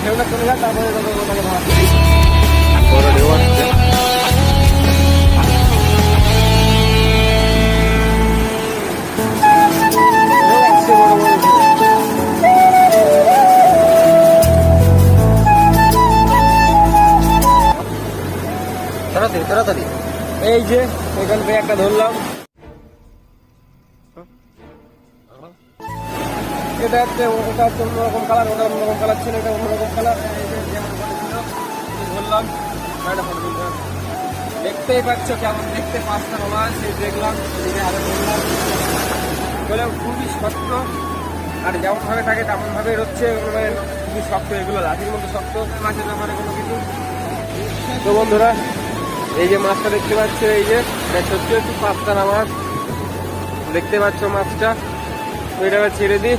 ঢেউটা চলে যায়, তারপরে ওটাকে ভাড়া দিই। বড় ঢেউ আসছে। তাড়াতাড়ি তাড়াতাড়ি। এই যে এখান থেকে একটা ধরলাম, এটা হচ্ছে অন্যরকম কালার, ওটা অন্যরকম কালার ছিল, এটা অন্যরকম কালার। ধরলাম, দেখতেই পাচ্ছ কেমন দেখতে, পাঁচটা মাছ সেই দেখলাম, আরো ধরলাম। বলে খুবই শক্ত, আর যেমন ভাবে থাকে তেমন ভাবে হচ্ছে, মানে খুবই শক্ত, এগুলো লাঠির মতো শক্ত। মাছের ব্যাপারে কোনো কিছু। তো বন্ধুরা, এই যে মাছটা দেখতে পাচ্ছ, এই যে সত্যি একটু পাঁচটা মাছ দেখতে পাচ্ছ মাছটা, তো এটা ছেড়ে দিই।